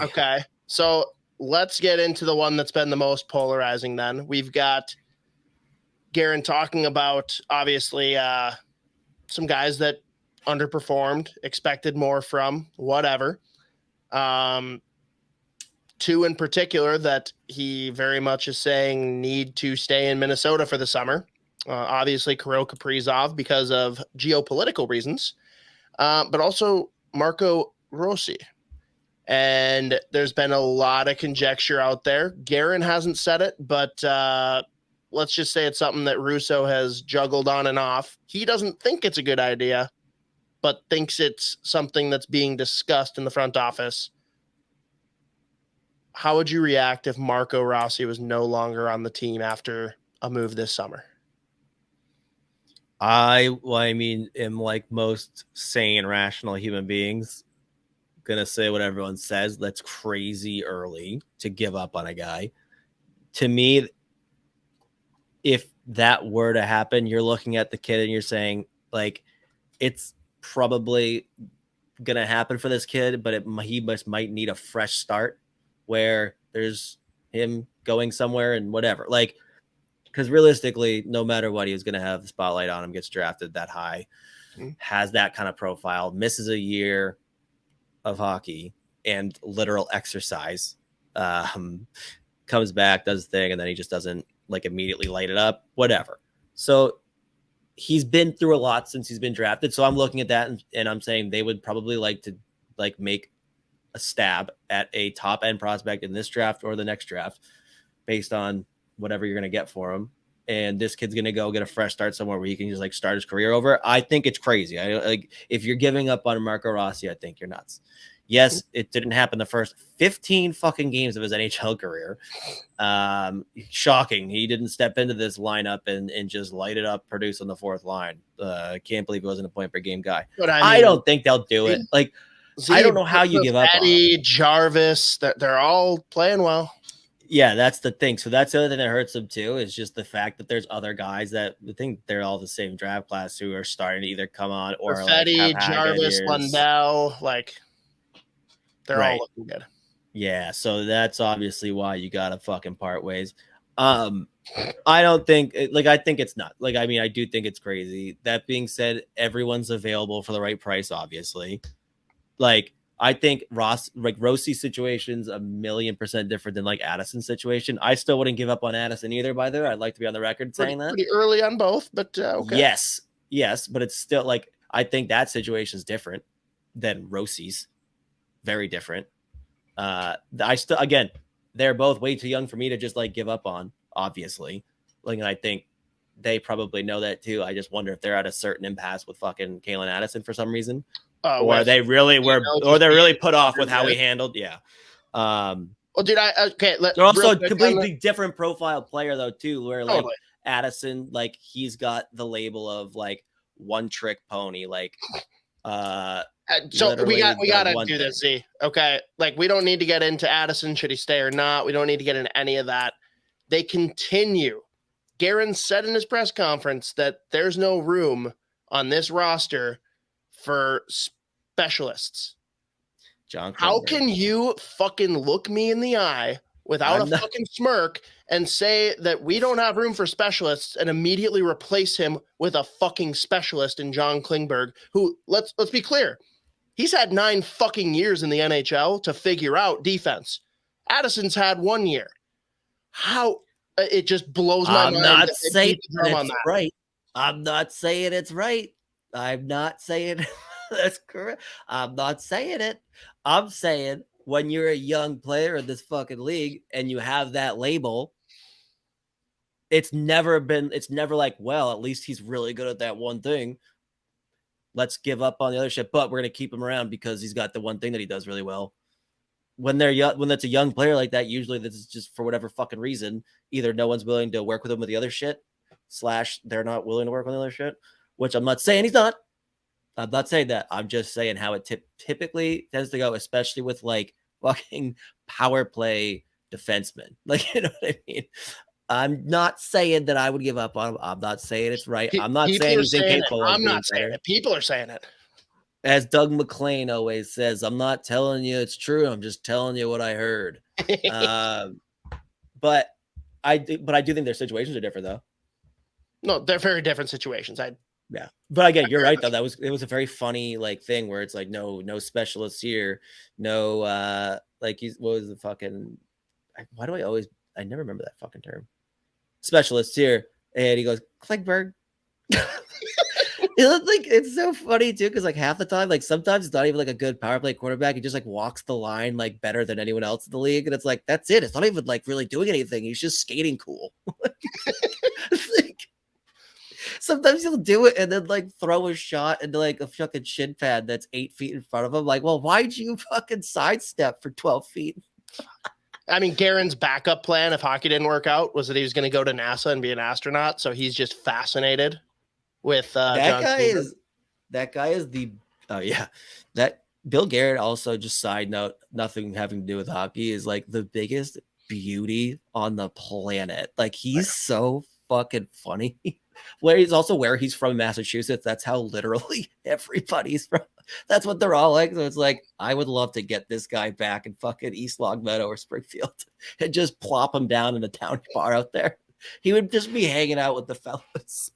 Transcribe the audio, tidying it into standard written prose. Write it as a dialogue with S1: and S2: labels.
S1: Okay. So let's get into the one that's been the most polarizing then. We've got Garen talking about, obviously, some guys that underperformed, expected more from, whatever. Two in particular that he very much is saying need to stay in Minnesota for the summer. Obviously, Kirill Kaprizov because of geopolitical reasons, but also Marco Rossi. And there's been a lot of conjecture out there. Garen hasn't said it, but let's just say it's something that Russo has juggled on and off. He doesn't think it's a good idea, but thinks it's something that's being discussed in the front office. How would you react if Marco Rossi was no longer on the team after a move this summer?
S2: I mean, am like most sane, rational human beings, gonna say what everyone says. That's crazy early to give up on a guy. To me, if that were to happen, you're looking at the kid and you're saying, like, it's probably gonna happen for this kid, but he might need a fresh start where there's him going somewhere and whatever. Like, because realistically, no matter what, he was gonna have the spotlight on him, gets drafted that high, has that kind of profile, misses a year of hockey and literal exercise, comes back, does the thing, and then he just doesn't like immediately light it up, whatever. So he's been through a lot since he's been drafted. So I'm looking at that and I'm saying they would probably like to like make a stab at a top end prospect in this draft or the next draft based on whatever you're going to get for him. And this kid's going to go get a fresh start somewhere where he can just like start his career over. I think it's crazy. I like if you're giving up on Marco Rossi, I think you're nuts. Yes, it didn't happen the first 15 fucking games of his NHL career. Shocking. He didn't step into this lineup and just light it up, produce on the fourth line. Can't believe he wasn't a point per game guy. But I don't think they'll do it. Like, I don't know how you give up on him.
S1: Jarvis, they're all playing well.
S2: Yeah, that's the thing. So that's the other thing that hurts them too, is just the fact that there's other guys that I think they're all the same draft class who are starting to either come on or
S1: Perfetti, like Jarvis, Lundell, like they're all looking good.
S2: Yeah, so that's obviously why you gotta fucking part ways. I don't think I think it's not like, I mean, I do think it's crazy. That being said, everyone's available for the right price, obviously. Like, I think Rossi's situation's 1,000,000% different than like Addison's situation. I still wouldn't give up on Addison either, by the way. I'd like to be on the record saying that.
S1: Pretty early on both, but okay.
S2: Yes, but it's still like, I think that situation is different than Rossi's. Very different. Again, they're both way too young for me to just like give up on, obviously. Like, and I think they probably know that too. I just wonder if they're at a certain impasse with fucking Kalen Addison for some reason. Or they really were, or they're really put off with how we handled. Yeah.
S1: Well, dude,
S2: they're also a completely different profile player though, too, where like Addison, like he's got the label of like one trick pony, like,
S1: so we gotta do this. See, okay, like we don't need to get into Addison, should he stay or not. We don't need to get into any of that. They continue. Garen said in his press conference that there's no room on this roster for specialists.
S2: John,
S1: how can you fucking look me in the eye without a fucking smirk and say that we don't have room for specialists and immediately replace him with a fucking specialist in John Klingberg, who, let's be clear, he's had 9 fucking years in the NHL to figure out defense. Addison's had 1 year. How it just blows my mind.
S2: I'm not saying it's right. I'm not saying it's right. I'm not saying that's correct. I'm not saying it. I'm saying when you're a young player in this fucking league and you have that label, it's never like, well, at least he's really good at that one thing. Let's give up on the other shit, but we're going to keep him around because he's got the one thing that he does really well. When they're young, when that's a young player like that, usually this is just for whatever fucking reason. Either no one's willing to work with him with the other shit, / they're not willing to work with the other shit, which I'm not saying he's not. I'm not saying that. I'm just saying how it typically tends to go, especially with like fucking power play defensemen. Like, you know what I mean? I'm not saying that I would give up on him. I'm not saying it's right. I'm not saying he's incapable.
S1: I'm not saying it. People are saying it.
S2: As Doug McClain always says, I'm not telling you it's true. I'm just telling you what I heard. But I do think their situations are different, though.
S1: No, they're very different situations.
S2: Yeah, but again, you're right though. It was a very funny like thing where it's like no specialists here, no like what was the fucking? Why do I never remember that fucking term? Specialists here, and he goes Klingberg. It's so funny too, because like half the time, like sometimes it's not even like a good power play quarterback. He just like walks the line like better than anyone else in the league, and it's like that's it. It's not even like really doing anything. He's just skating cool. Like, sometimes he'll do it and then like throw a shot into like a fucking shin pad that's 8 feet in front of him. Like, well, why'd you fucking sidestep for 12 feet?
S1: I mean, Guerin's backup plan, if hockey didn't work out, was that he was going to go to NASA and be an astronaut. So he's just fascinated with
S2: that guy is the that Bill Garrett. Also, just side note, nothing having to do with hockey, is like the biggest beauty on the planet. Like he's so fucking funny. Where he's from, Massachusetts. That's how literally everybody's from. That's what they're all like. So it's like, I would love to get this guy back in fucking East Longmeadow or Springfield and just plop him down in a town bar out there. He would just be hanging out with the fellas.